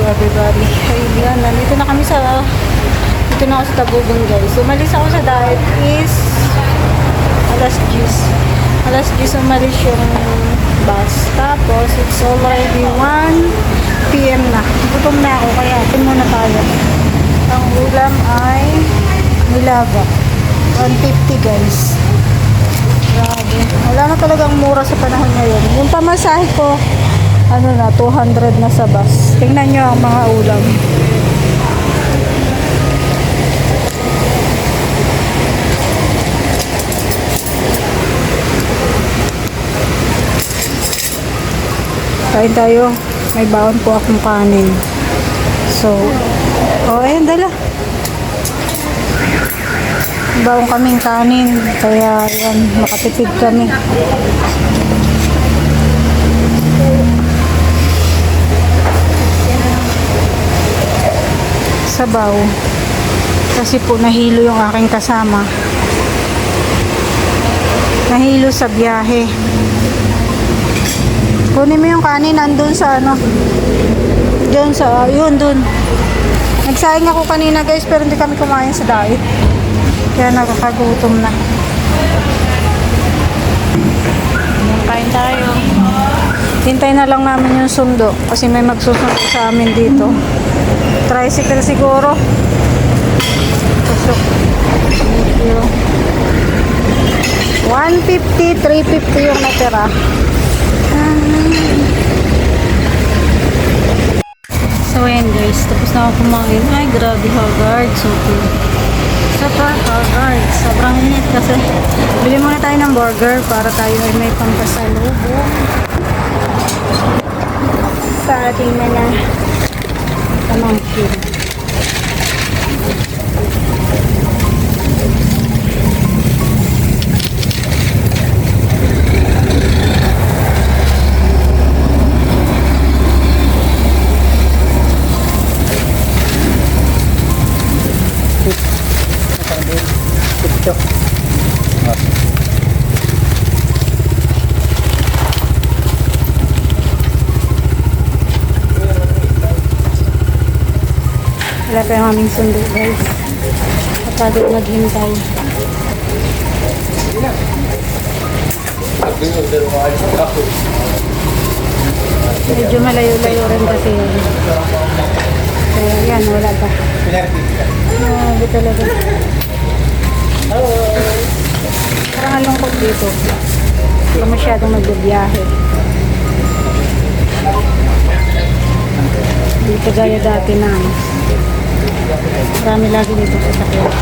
everybody. Ayun, nandito na kami dito na ako sa Tagugon guys. Umalis ako sa diet is alas 10. Alas 10 umalis yung bus. Tapos, it's already 1 PM na. Gutom na ako, kaya atin muna tayo. Ang ulam ay nilaga. 150 guys. Grabe. Wala na talagang mura sa panahon ngayon. Yung pamasahe ko, ano na, 200 na sa bus. Tingnan nyo ang mga ulam. Kain tayo. May baon po akong kanin. So, ayan, dala. Baon kaming kanin. Kaya, yan, makatipid kami. Sabaw. Kasi po, nahilo yung aking kasama. Nahilo sa biyahe. Kunin mo yung kanin, nandun sa ano. Diyan sa, yun, dun. Nagsaing ako kanina guys, pero hindi kami kumain sa diet. Kaya nakakagutom na. Kain tayo. Hintay na lang namin yung sundo. Kasi may magsusundo sa amin dito. Tricycle siguro. Pasok. 150, 350 yung natira. So ayan guys, tapos na ako kumain. Ay grabe, Hogwarts. Okay. Super Hogwarts. Sobrang init kasi. Bili muna tayo ng burger para tayo ay may pampasalubong sa ating mga pamangkin. Wala tayong aming sundo guys. Kapagod maghintay. Medyo malayo-layo rin kasi yun. Kaya yan, wala pa. Grabe talaga. Parang alungkot dito. Hindi masyadong magbibiyahe. Hindi kagaya dati na. Marami lagi dito sa sakyan.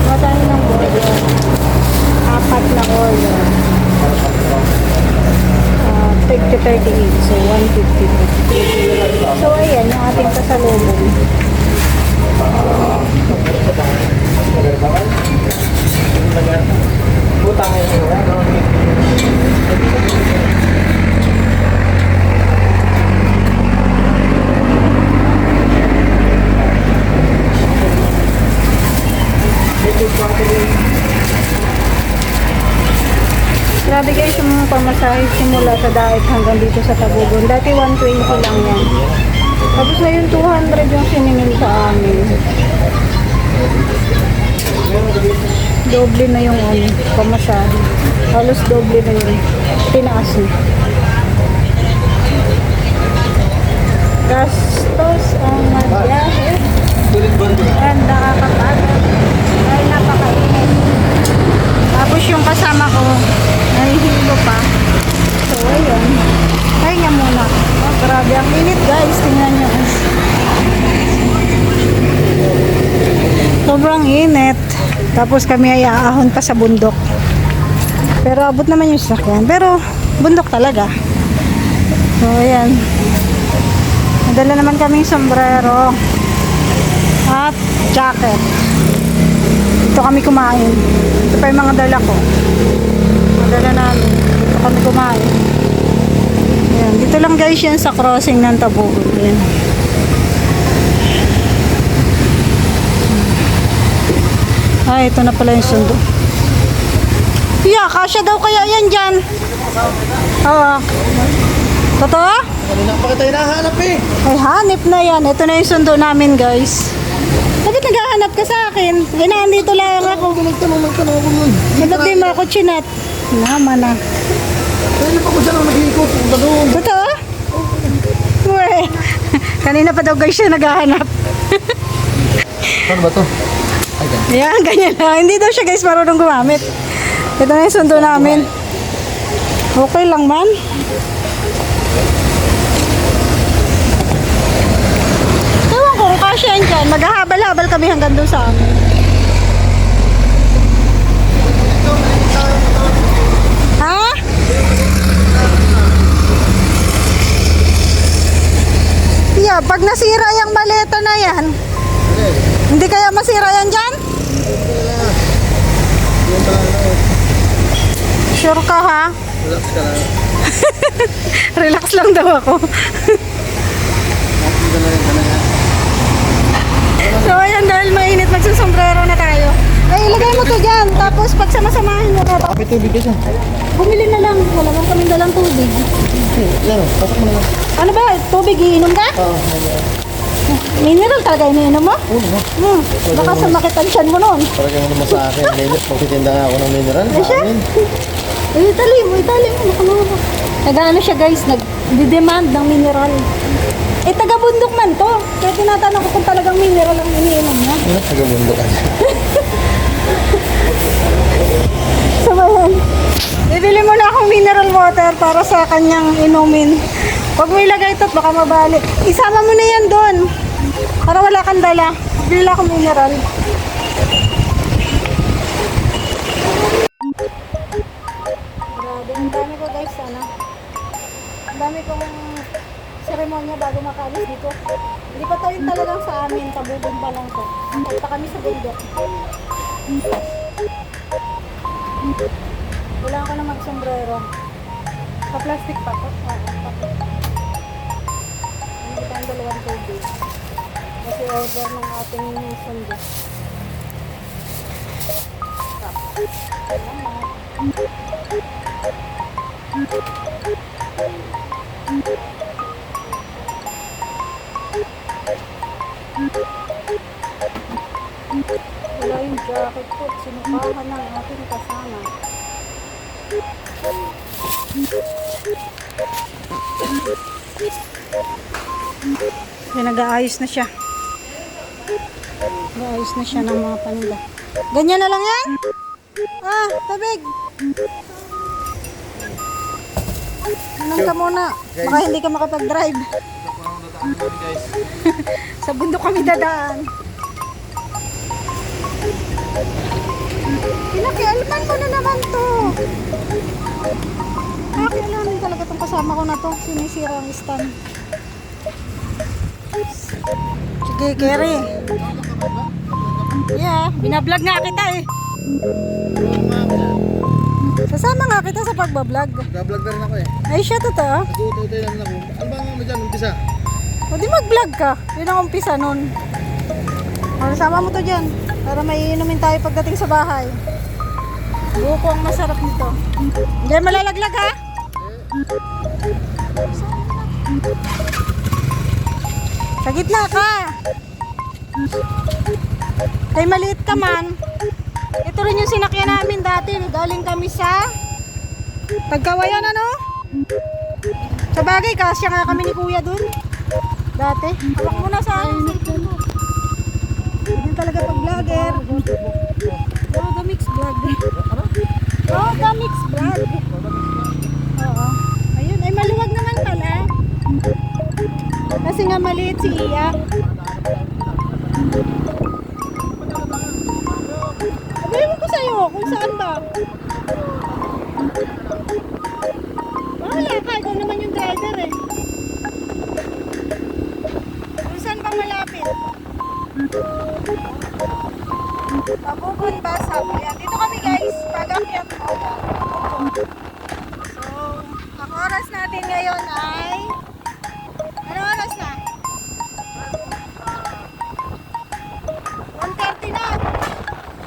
Matay ng burger. 4 na order. 30-38. So, 150. So, ayan, yung ating pasalubong. Grabe guys, yung mga pamasahe simula sa diet hanggang dito sa Tagugon. Dati 120 lang yan. Tapos ngayon 200 yung siningil sa amin. Doble na yung pamasahe. Halos doble na yung tinaas na. Gastos ang magbiyahe. And nakakapagod. Ay napakainit. Tapos yung kasama ko, nahihilo pa. So ayun. Kaya muna. Oh, grabe ang init guys. Tingnan nyo. Sobrang init. Tapos kami ay aahon pa sa bundok. Pero abot naman yung sasakyan. Pero bundok talaga. So ayan. Nadala naman kaming sombrero at jacket. Dito kami kumain. Ito pa yung mga dala ko. Nadala namin. Dito kami kumain. Ayan. Dito lang guys yan sa crossing ng Tagugon. Ayan. Ay, ito na pala yung sundo. Yeah, kasya daw kaya yan dyan. Oo. Totoo? Kanina pa kita hinahanap eh. Ay, hanip na yan. Ito na yung sundo namin, guys. Bakit naghahanap ka sa akin? Ay, nandito lang ako. Magtanong ako nun. Ba't di mo ako chinat? Naman na. Kanina pa ko dyan ang nag-iikot. Punta doon. Totoo? Uwe. Kanina pa daw guys siya naghahanap. Saan ba to? Ay, ganyan. Ayan, ganyan lang. Hindi daw siya guys marunong gumamit. Ito na yung sundo namin. Okay lang man. Ewan ko kung kasya yan dyan. Maghahabal-habal kami hanggang doon sa amin. Ha? Yeah, pag nasira yung maleta na yan, hindi kaya masira yan dyan? Sure ka ha? Relax ka lang. Relax lang daw ako. So ayan, dahil mainit, magsusombrero na tayo. Ay, ilagay mo to dyan. Tapos pag samasamahin mo na. Kapit tubig ka siya. Bumili na lang. Wala lang kaming dalang tubig. Yan o, pasok mo na lang. Ano ba? Tubig iinom ka? Oo. Mineral talaga iniinom mo? Oo. Baka sumakit ang tiyan mo noon. Talaga mo naman sa akin. Magtitinda nga ako ng mineral. Ay siya? Amin. Itali mo. Nakamama. Nag-ano siya guys, nag-demand ng mineral. Eh, taga-bundok man to. Kaya tinatanong ko kung talagang mineral ang iniinom niya. Ano? Tagamundo ka dyan. So, ayan. Bibili mo na akong mineral water para sa kanyang inumin. Huwag mo ilagay ito, baka mabalik. Isama mo na yan doon. Para wala kang dala. Bibili akong mineral. Grabe, ang dami ko guys, ano. Ang dami kong seremonya bago makaalis dito. Hindi pa to yung talagang sa amin, tabubong pa lang to. Punta kami sa bundok. Wala ko na mag-sombrero. Sa plastic pa to. Hindi tayong dalawang tubig. Kasi order ng ating sundo. Wala yung jacket ko. Sinukahan ng aking kasama. Nag-aayos na siya. Nag-aayos na siya ng mga panila. Ganyan na lang yan? Ah, tabig. Anong ka muna? Baka hindi ka makapag-drive. Sa bundok kami dadaan. Pinakialaman ko na naman to. Pinakialaman talaga tong kasama ko na to. Sinisira ang stand. Sige, Kerry. Yeah, binablog nga kita eh. Sasama nga kita sa pagbablog. Nag-vlog na rin ako eh. Ay siya, totoo. Nag-utay lang ako. Ano ba ang dyan? Umpisa? O di mag-vlog ka. Yun ang umpisa nun. O, sama mo to dyan. Para may inumin tayo pagdating sa bahay. Buko ang masarap nito. Hindi malalaglag ha? Sa gitna ka. Kay maliit ka man. Ito rin yung sinakyan namin dati. Galing kami sa Tagkawayan, ano? Sa bagay, kasya nga kami ni kuya dun. Dati. Hawak mo na sa cellphone mo. Hindi talaga pag vlogger. Oh, the mix vlog. Oh, the mix vlog. Oo. Ayun, ay maluwag naman pala. Kasi nga maliit si Iya. Sabihin mo ko sa'yo kung saan ba. Wala ka, ikaw naman yung driver eh. Kung saan bang malapit? Pabubon Basa. Ayan, dito kami guys, pag-akyat mo. So, ang oras natin ngayon ay... Ano oras na? 1:30 na.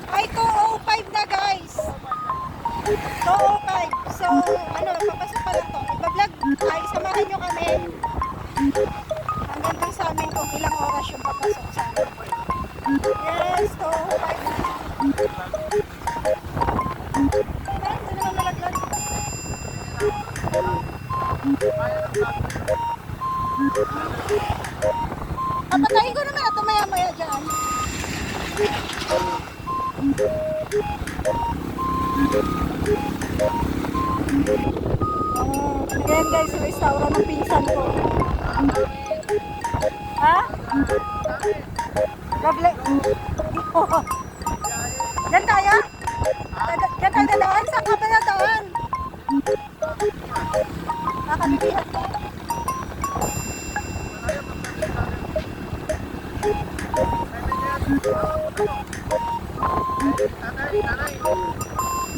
Ay, 2 So, okay. So, ano, papasok pa lang to. Iba-vlog. Ay, samahan nyo kami. Hanggang dun sa amin kung ilang oras yung papasok sa amin. Yes, so, 5 minutes. Parang doon naman malaglag. Patayin ko naman ito maya-maya dyan. Ayan guys, yung restaurant ng pinsan ko. Ha? Gable. Yan tayo? Yan tayo dadaan? Saan ka ba dadaan? Nakalibihan ko.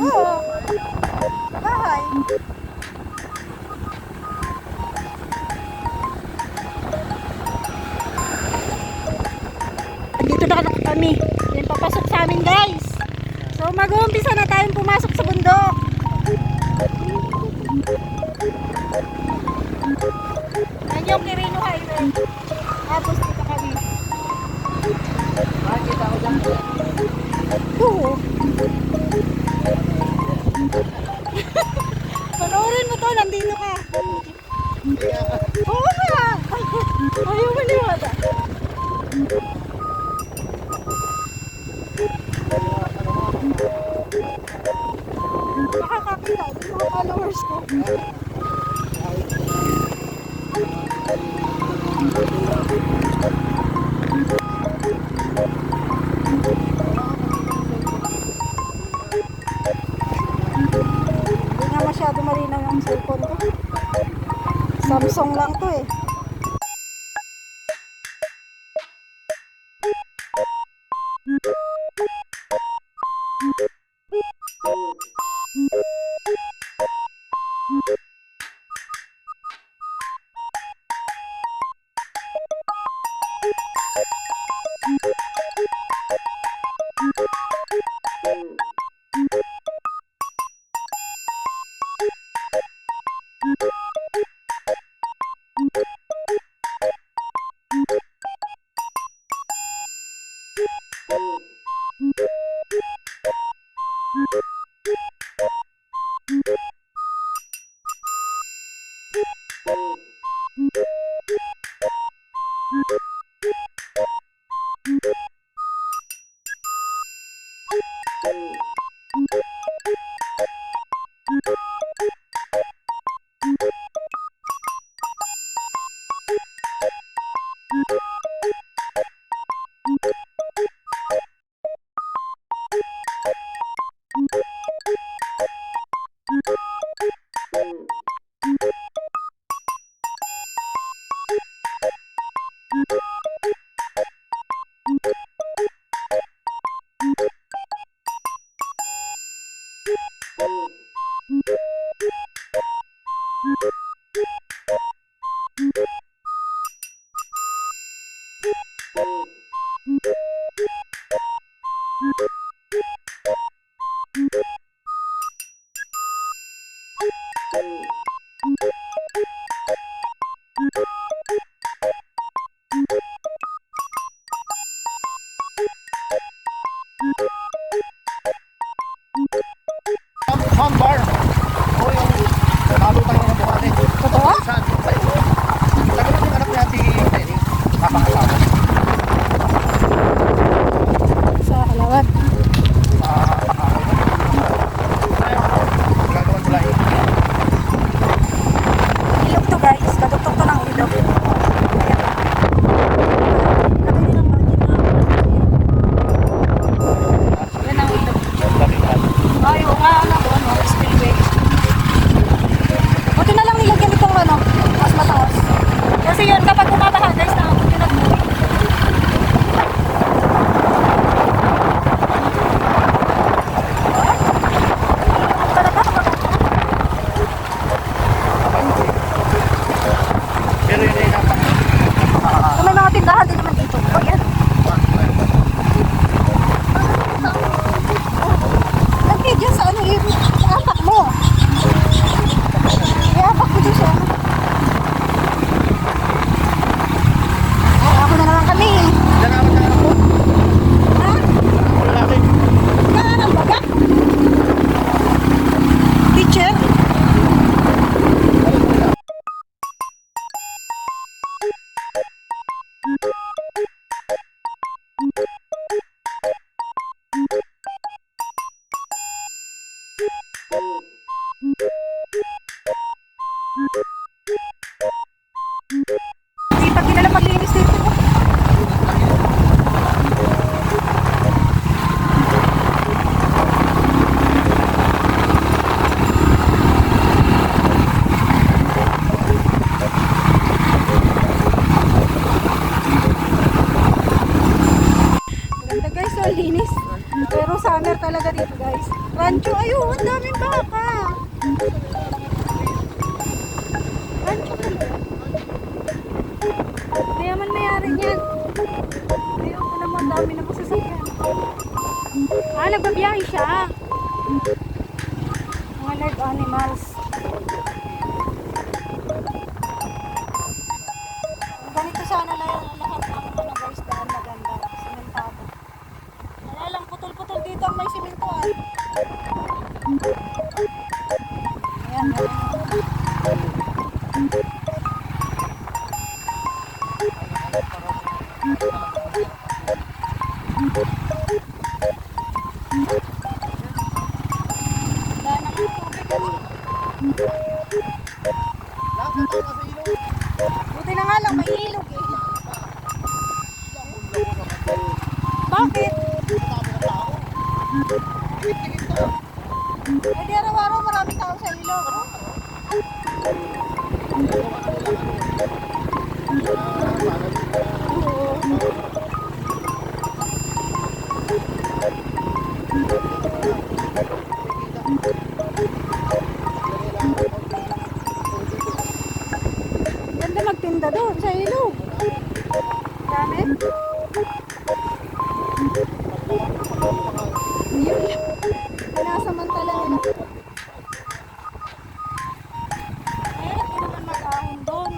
Oo. Bahay. Dito na kami. Yan papasok sa amin guys. So mag-uumpisa na tayong pumasok sa bundok. Yan yung Quirino Highway. Tapos dito kami. Makikita ko dyan. Oo. Panoorin mo to, nandito ka. Oo nga. Ayaw maniwala. Nakakakita, mga followers ko. Hindi nga masyado malinaw yung cellphone ko. Samsung lang to eh. Hambar. O yung nalutang ng buhati. Totoo? Saan? Tagal yung anak niya si Penny. Kapakasawa. Sa Kalawat. Gagawin ko lang eh. Ilog to guys. Kaduktok to ng ilog. Yan ang ilog. Ay, oo nga. Ano, ano, linis. Pero summer talaga dito guys. Rancho, ayun, ang daming baka. Rancho talaga. Kaya man mayari niyan. Ayun pa naman, dami na masasakyan. Nagbabiyahe siya. Mga live animals. Ganito sana lang ang lahat ng mga guys daan maganda. Simentado. Kaya lang putol-putol dito ang may simentuan. Ayan, wala na mga tubig kasi. Buti na nga lang, may ilog eh. Bakit? Eh di araw-araw maraming tao sa ilog. Ganda magtinda doon sa ilog. Dami. Yun. Pinasamantala nila. Mahirap din naman mag-ahon doon.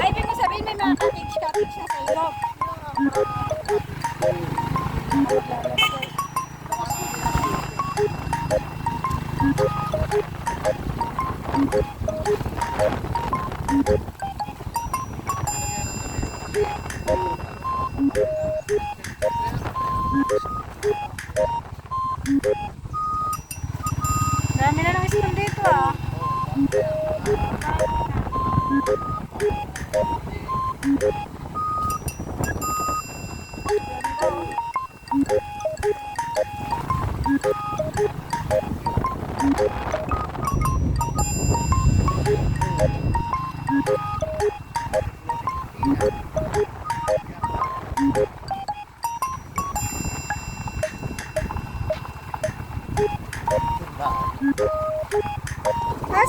Ay, ibig mo sabihin may mga cottage na sa ilog. Dami na ng ispan dito ah.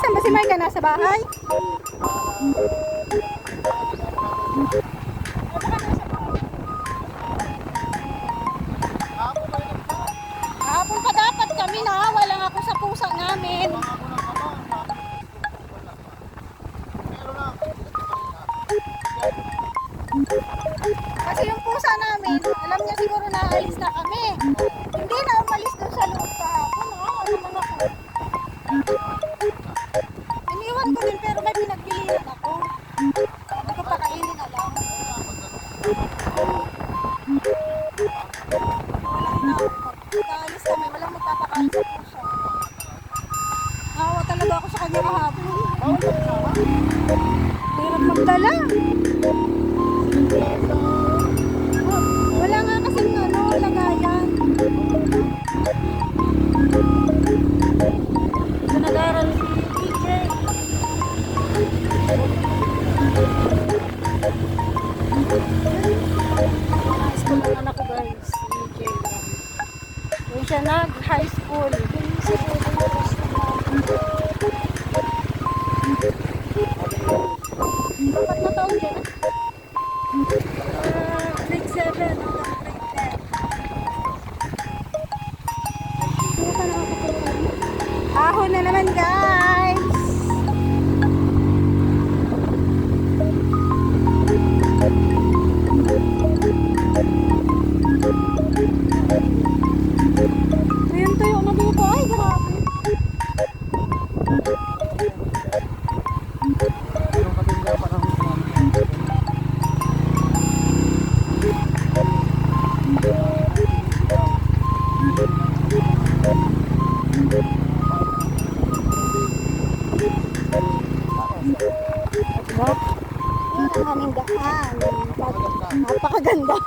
Saan ba si Mike? Nasa bahay? Hapon pa dapat kami na. Walang ako sa pusa namin. Kasi yung pusa namin, alam niya siguro na alis na kami. Hindi na umalis doon sa loob kahapon. Wala naman ako. Iniwan ko din pero may pinagpilihan ako. Sabi ko pakainin na lang. Walang na. Pagkaalis kami, walang magpapakain sa pusa. Nakawa talaga ako sa kanya kahapon. Hirap magdala. Wala nga kasing lagayan. Ito nag-aaral si DJ. High school ang anak ko guys, si DJ. Doon siya nag-high school. Apat na taon dyan. Grade 7 hanggang grade 10. Ahon na naman guys. Ayun tuyo na dito. Ay grabe. Yun ang aming daan. Napakaganda.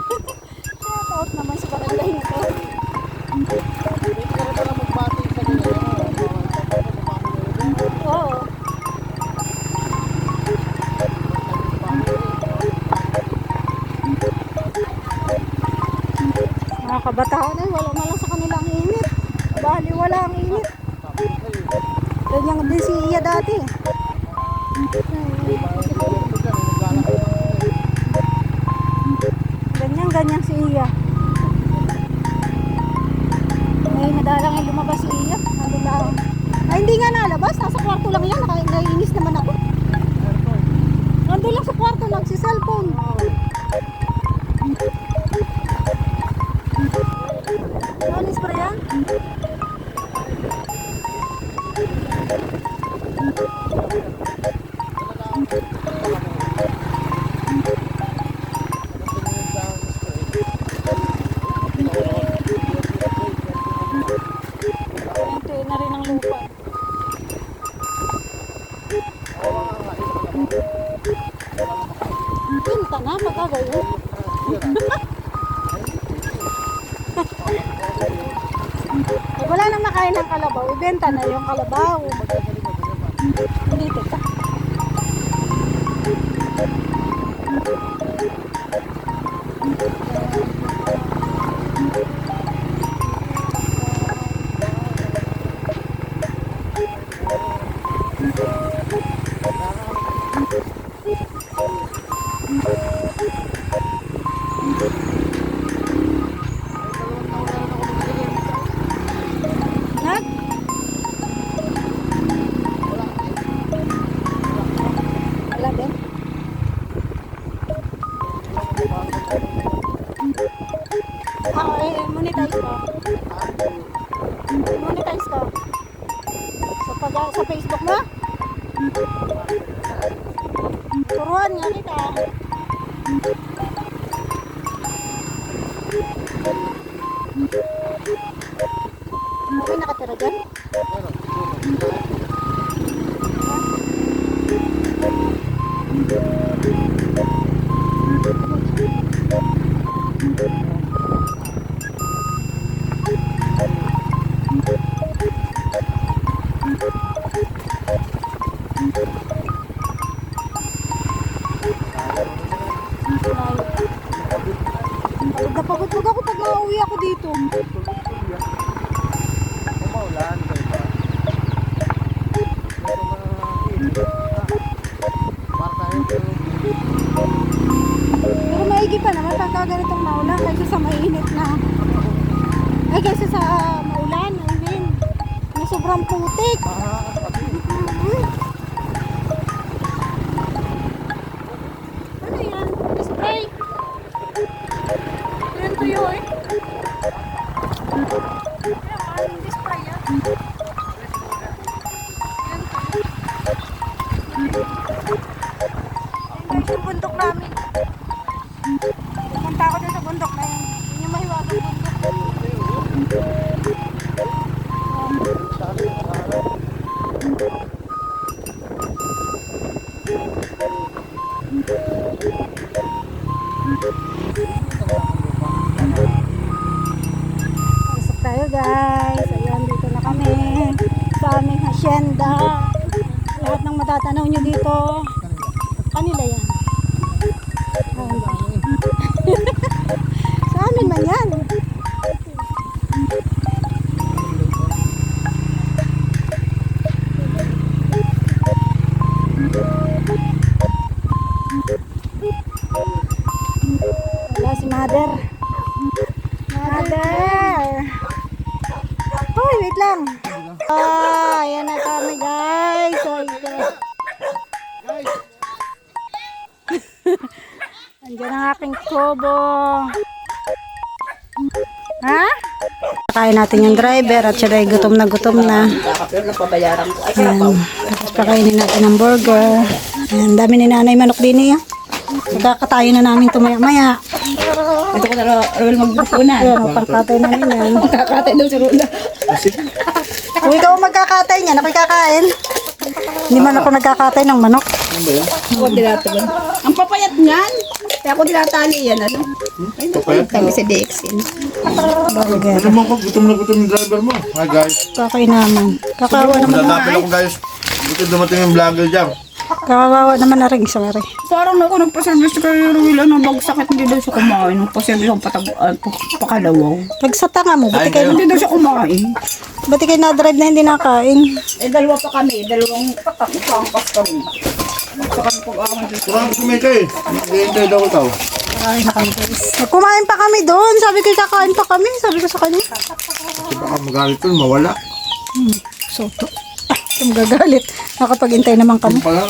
Shout out naman sa barandahin ko. Oo. kabataan ay wala na lang sa kanilang init. Bali wala ang init. Ganyan din si Iya dati. Ganyan si Iya. Ay, nadalang ay lumabas si Iya. Ano lang. Ay, hindi nga nalabas. Nasa kwarto lang yan. Naiinis naman ako. Nandun lang sa kwarto, nagsi-cellphone. Alis pa yan? Ito na rin ang lupa. Pinta na, magagayon. Eh, wala nang makain ng kalabaw. Ibenta na yung kalabaw. Dito ka. Ha? Wala din. Monetize ko. Monetize ko. Sa Facebook mo? Turuan nga kita. Okay, nakatira dyan? Pagod ako pag nauwi ako dito. Umuulan, diba? Pero maigi pa naman pagka ganitong maulan kaysa sa mainit na. Ay, kaysa sa maulan, I mean, na sobrang putik. Ano yan? Spray? Yan tuyo eh. Hindi spray yan. Yan guys, yung bundok namin. Pupunta ako dun sa bundok na yun. Yun yung mahiwagang bundok. Pasok tayo guys. Ayan, dito na kami sa aming hacienda. Lahat ng matatanaw nyo dito, kanila yan. Sa amin man yan. Wala si Mother. Mother! Hoy, wait lang. Ayan na kami guys. Andiyan ang aking kubo. Ha? Pakain natin yung driver at siya ay gutom na gutom na. Ayan. Tapos pakainin natin ang burger. Ayan, dami ni nanay manok din eh. Magkakatayo na namin tumaya-maya. Ito ko na Roel magbukunan. Ayan, pangkatay namin yan. Kakatay daw si Roel. Kung ikaw ang magkakatay niyan, ako'y kakain. Hindi man ako nagkakatay ng manok. Ako dinatagan. Ang papayat niyan. Kaya ako dinatali yan. Ano? Ay, papayat kami sa DXN. Burger. Ano mo ko, gutom na gutom yung driver mo. Hi guys. Kakain naman. Kakawa naman. Magtatapil ako guys. Buti dumating yung vlogger dyan. Kawawa naman na rin, sorry. Parang ako nagpa-service kay Ruel, bagsak at hindi daw siya kumain. Nagpa-service ang pakalawaw. Pagsata nga mo, Ay, kayo. Hindi daw siya kumain. ba't kayo na-drive na hindi nakain? Dalawa pa kami, dalawang pangpas kami. Sa kami pag-aman dito. Kurang kumika eh. Hintay daw ko tao. Ay, na kami guys. Kumain pa kami doon. Sabi ko kakain pa kami. Sabi ko sa kanya. Kasi baka magalit ko, mawala. Soto. Ito magagalit. Nakapag-intay naman kami. Yung pala.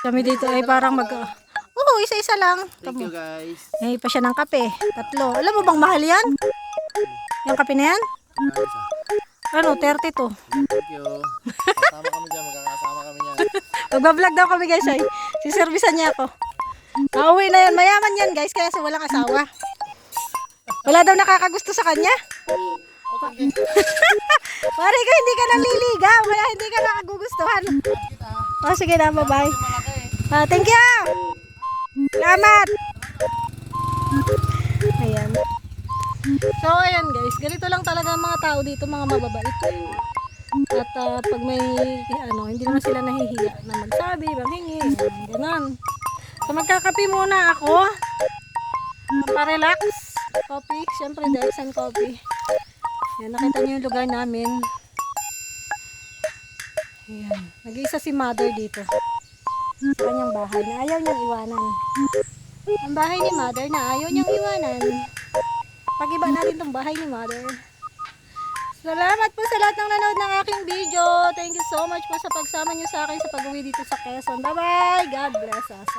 Kami dito ay parang Oo, isa-isa lang. Thank you guys. May pa siya ng kape. 3. Alam mo bang mahal yan? Yung kape na yan? Ano, 32. Thank you. Kasama kami dyan, magkakasama kami dyan. Magbablog daw kami guys ay. Siservisan niya ako. Nauwi na yan. Mayaman yan guys. Kaya sa walang asawa. Wala daw nakakagusto sa kanya. Pare ko hindi ka naliligaw. Kaya hindi ka nakagugustuhan. Oh, sige na. Bye-bye. Thank you. Salamat. Ayan. So ayan guys. Ganito lang talaga ang mga tao dito. Mga mababait. At pag may hindi naman sila nahihiya na magsabi, manghingi, ganun. So magkakape muna ako. Para-relax. Coffee, syempre Dex and coffee. Ayan, nakita niyo yung lugar namin. Ayan, nag-iisa si mother dito. Sa kanyang bahay na ayaw niyang iwanan. Ang bahay ni mother na ayaw niyang iwanan. Pag-iba natin tong bahay ni mother. Salamat po sa lahat ng nanood ng aking video. Thank you so much po sa pagsama niyo sa akin sa pag-uwi dito sa Quezon. Bye-bye! God bless us.